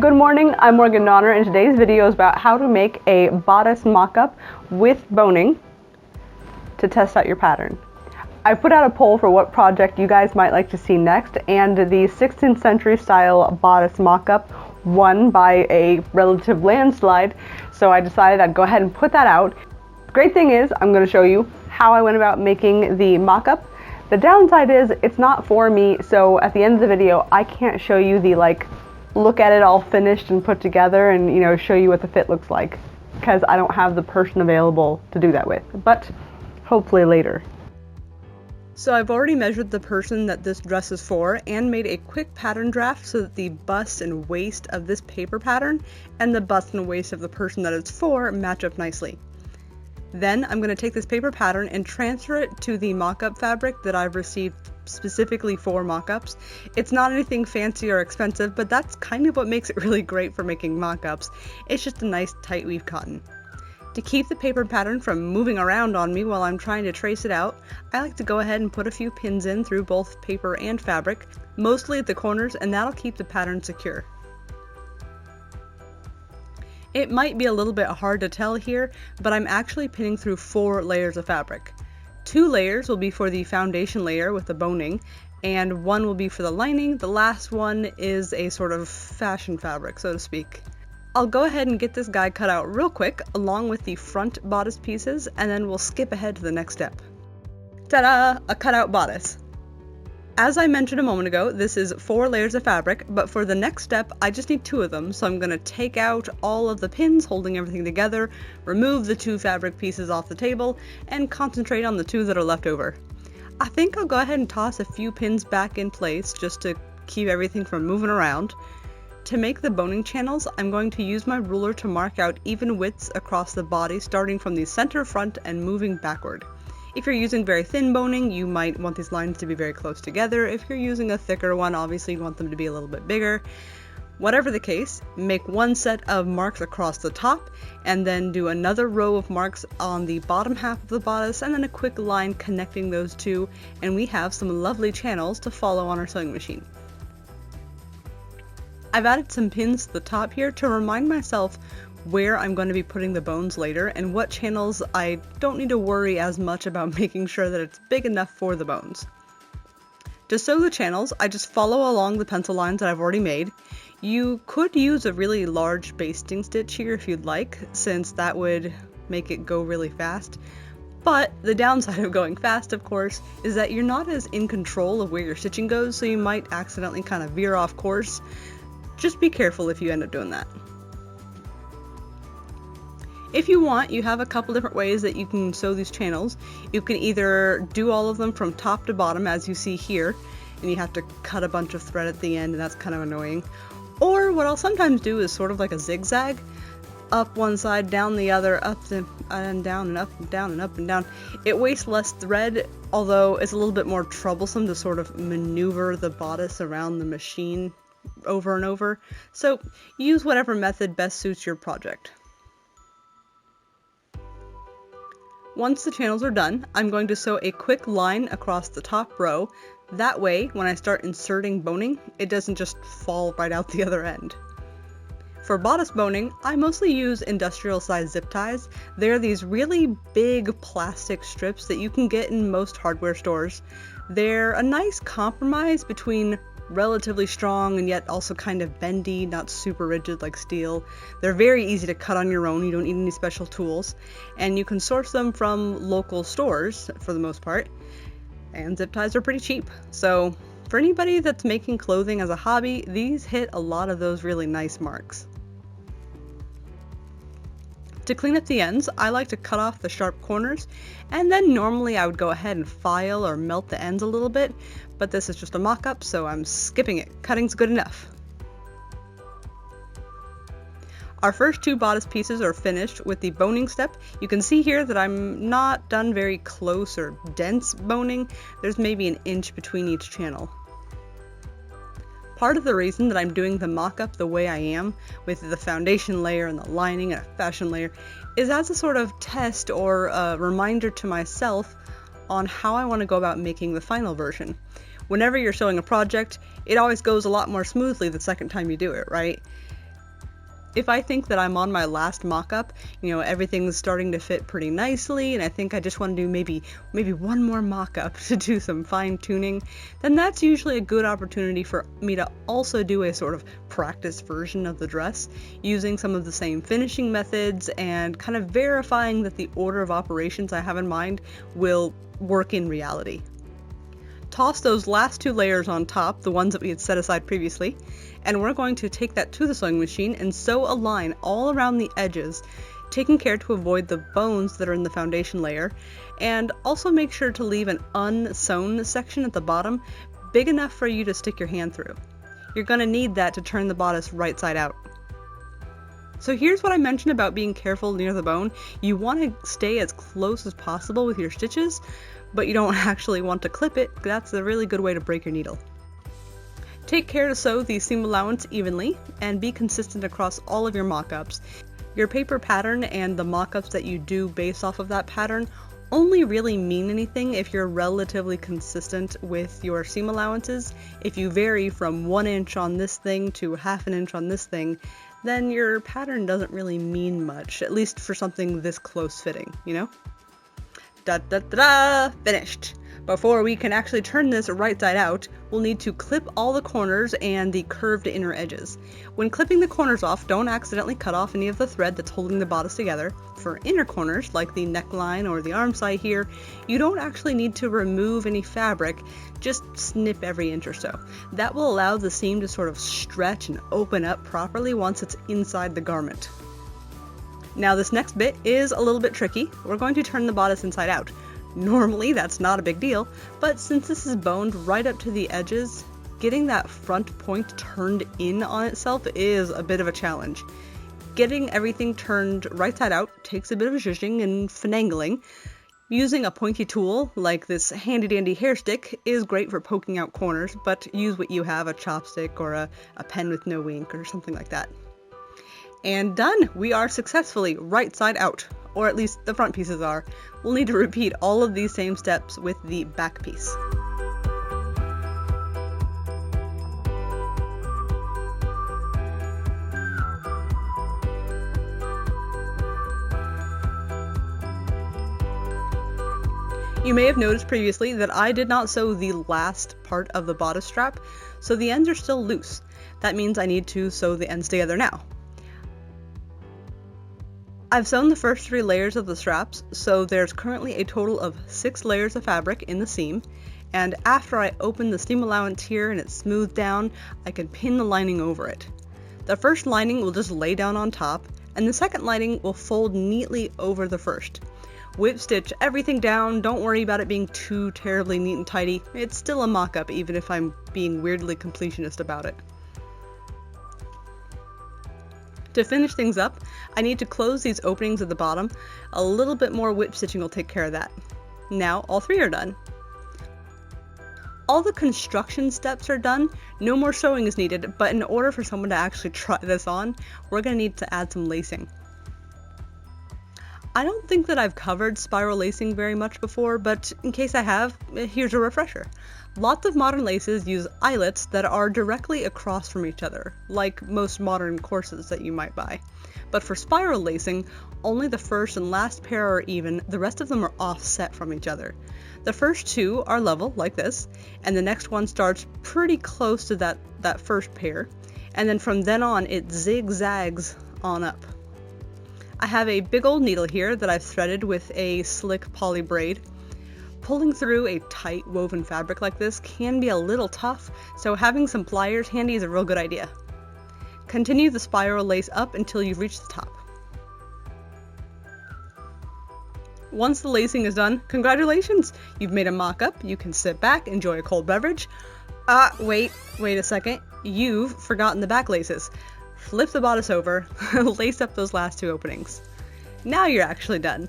Good morning, I'm Morgan Donner, and today's video is about how to make a bodice mock-up with boning to test out your pattern. I put out a poll for what project you guys might like to see next, and the 16th century style bodice mock-up won by a relative landslide, so I decided I'd go ahead and put that out. Great thing is, I'm going to show you how I went about making the mock-up. The downside is it's not for me, so at the end of the video I can't show you the look at it all finished and put together and show you what the fit looks like, because I don't have the person available to do that with, but hopefully later. So I've already measured the person that this dress is for and made a quick pattern draft so that the bust and waist of this paper pattern and the bust and waist of the person that it's for match up nicely. Then I'm going to take this paper pattern and transfer it to the mock-up fabric that I've received specifically for mock-ups. It's not anything fancy or expensive, but that's kind of what makes it really great for making mock-ups. It's just a nice tight weave cotton. To keep the paper pattern from moving around on me while I'm trying to trace it out, I like to go ahead and put a few pins in through both paper and fabric, mostly at the corners, and that'll keep the pattern secure. It might be a little bit hard to tell here, but I'm actually pinning through 4 layers of fabric. 2 layers will be for the foundation layer with the boning, and 1 will be for the lining. The last one is a sort of fashion fabric, so to speak. I'll go ahead and get this guy cut out real quick, along with the front bodice pieces, and then we'll skip ahead to the next step. Ta-da! A cutout bodice. As I mentioned a moment ago, this is 4 layers of fabric, but for the next step, I just need 2 of them, so I'm going to take out all of the pins holding everything together, remove the 2 fabric pieces off the table, and concentrate on the 2 that are left over. I think I'll go ahead and toss a few pins back in place just to keep everything from moving around. To make the boning channels, I'm going to use my ruler to mark out even widths across the body, starting from the center front and moving backward. If you're using very thin boning, you might want these lines to be very close together. If you're using a thicker one, obviously you want them to be a little bit bigger. Whatever the case, make one set of marks across the top, and then do another row of marks on the bottom half of the bodice, and then a quick line connecting those two, and we have some lovely channels to follow on our sewing machine. I've added some pins to the top here to remind myself where I'm going to be putting the bones later and what channels I don't need to worry as much about making sure that it's big enough for the bones. To sew the channels, I just follow along the pencil lines that I've already made. You could use a really large basting stitch here if you'd like, since that would make it go really fast. But the downside of going fast, of course, is that you're not as in control of where your stitching goes, so you might accidentally kind of veer off course. Just be careful if you end up doing that. If you want, you have a couple different ways that you can sew these channels. You can either do all of them from top to bottom, as you see here, and you have to cut a bunch of thread at the end, and that's kind of annoying. Or what I'll sometimes do is sort of like a zigzag, up one side, down the other, up and down and up and down and up and down. It wastes less thread, although it's a little bit more troublesome to sort of maneuver the bodice around the machine over and over. So use whatever method best suits your project. Once the channels are done, I'm going to sew a quick line across the top row. That way, when I start inserting boning, it doesn't just fall right out the other end. For bodice boning, I mostly use industrial size zip ties. They're these really big plastic strips that you can get in most hardware stores. They're a nice compromise between relatively strong and yet also kind of bendy, not super rigid like steel. They're very easy to cut on your own, you don't need any special tools, and you can source them from local stores for the most part, and zip ties are pretty cheap. So for anybody that's making clothing as a hobby, these hit a lot of those really nice marks. To clean up the ends, I like to cut off the sharp corners, and then normally I would go ahead and file or melt the ends a little bit, but this is just a mock-up, so I'm skipping it. Cutting's good enough. Our first 2 bodice pieces are finished with the boning step. You can see here that I'm not done very close or dense boning. There's maybe an inch between each channel. Part of the reason that I'm doing the mock-up the way I am, with the foundation layer and the lining and a fashion layer, is as a sort of test or a reminder to myself on how I want to go about making the final version. Whenever you're sewing a project, it always goes a lot more smoothly the second time you do it, right? If I think that I'm on my last mock-up, you know, everything's starting to fit pretty nicely, and I think I just want to do maybe one more mock-up to do some fine-tuning, then that's usually a good opportunity for me to also do a sort of practice version of the dress, using some of the same finishing methods and kind of verifying that the order of operations I have in mind will work in reality. Toss those last 2 layers on top, the ones that we had set aside previously, and we're going to take that to the sewing machine and sew a line all around the edges, taking care to avoid the bones that are in the foundation layer, and also make sure to leave an unsewn section at the bottom, big enough for you to stick your hand through. You're going to need that to turn the bodice right side out. So here's what I mentioned about being careful near the bone. You want to stay as close as possible with your stitches, but you don't actually want to clip it. That's a really good way to break your needle. Take care to sew the seam allowance evenly and be consistent across all of your mock-ups. Your paper pattern and the mock-ups that you do based off of that pattern only really mean anything if you're relatively consistent with your seam allowances. If you vary from 1 inch on this thing to 1/2 inch on this thing, then your pattern doesn't really mean much, at least for something this close fitting, you know? Da da da da! Finished! Before we can actually turn this right side out, we'll need to clip all the corners and the curved inner edges. When clipping the corners off, don't accidentally cut off any of the thread that's holding the bodice together. For inner corners, like the neckline or the arm side here, you don't actually need to remove any fabric, just snip every inch or so. That will allow the seam to sort of stretch and open up properly once it's inside the garment. Now this next bit is a little bit tricky. We're going to turn the bodice inside out. Normally that's not a big deal, but since this is boned right up to the edges, getting that front point turned in on itself is a bit of a challenge. Getting everything turned right side out takes a bit of zhuzhing and finagling. Using a pointy tool like this handy dandy hair stick is great for poking out corners, but use what you have, a chopstick or a pen with no ink or something like that. And done! We are successfully right side out, or at least the front pieces are. We'll need to repeat all of these same steps with the back piece. You may have noticed previously that I did not sew the last part of the bodice strap, so the ends are still loose. That means I need to sew the ends together now. I've sewn the first 3 layers of the straps, so there's currently a total of 6 layers of fabric in the seam, and after I open the seam allowance here and it's smoothed down, I can pin the lining over it. The first lining will just lay down on top, and the second lining will fold neatly over the first. Whip stitch everything down, don't worry about it being too terribly neat and tidy. It's still a mock-up even if I'm being weirdly completionist about it. To finish things up, I need to close these openings at the bottom. A little bit more whip stitching will take care of that. Now all 3 are done. All the construction steps are done, no more sewing is needed, but in order for someone to actually try this on, we're going to need to add some lacing. I don't think that I've covered spiral lacing very much before, but in case I have, here's a refresher. Lots of modern laces use eyelets that are directly across from each other, like most modern corsets that you might buy. But for spiral lacing, only the first and last pair are even, the rest of them are offset from each other. The first 2 are level, like this, and the next one starts pretty close to that first pair, and then from then on it zigzags on up. I have a big old needle here that I've threaded with a slick poly braid. Pulling through a tight woven fabric like this can be a little tough, so having some pliers handy is a real good idea. Continue the spiral lace up until you reach the top. Once the lacing is done, congratulations! You've made a mock-up, you can sit back, enjoy a cold beverage. Wait a second, you've forgotten the back laces. Flip the bodice over, lace up those last 2 openings. Now you're actually done.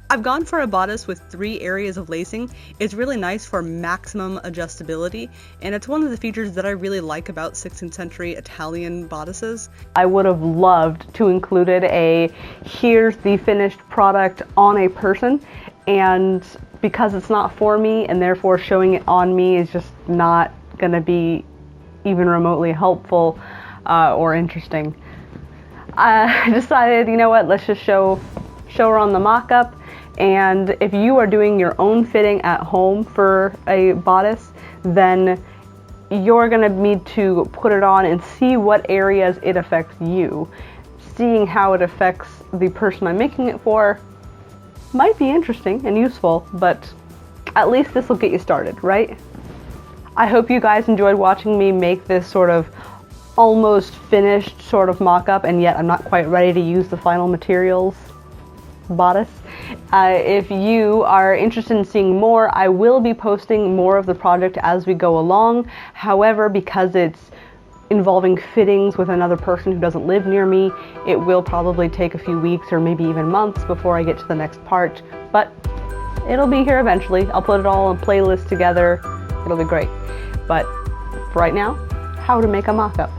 I've gone for a bodice with 3 areas of lacing. It's really nice for maximum adjustability, and it's one of the features that I really like about 16th century Italian bodices. I would have loved to included a here's the finished product on a person, and because it's not for me and therefore showing it on me is just not gonna be even remotely helpful or interesting. I decided, you know what, let's just show her on the mock-up. And if you are doing your own fitting at home for a bodice, then you're gonna need to put it on and see what areas it affects you. Seeing how it affects the person I'm making it for might be interesting and useful, but at least this will get you started, right? I hope you guys enjoyed watching me make this sort of almost finished sort of mock-up, and yet I'm not quite ready to use the final materials bodice. If you are interested in seeing more, I will be posting more of the project as we go along. However, because it's involving fittings with another person who doesn't live near me, it will probably take a few weeks or maybe even months before I get to the next part, but it'll be here eventually. I'll put it all in a playlist together. It'll be great. But for right now, how to make a mock-up.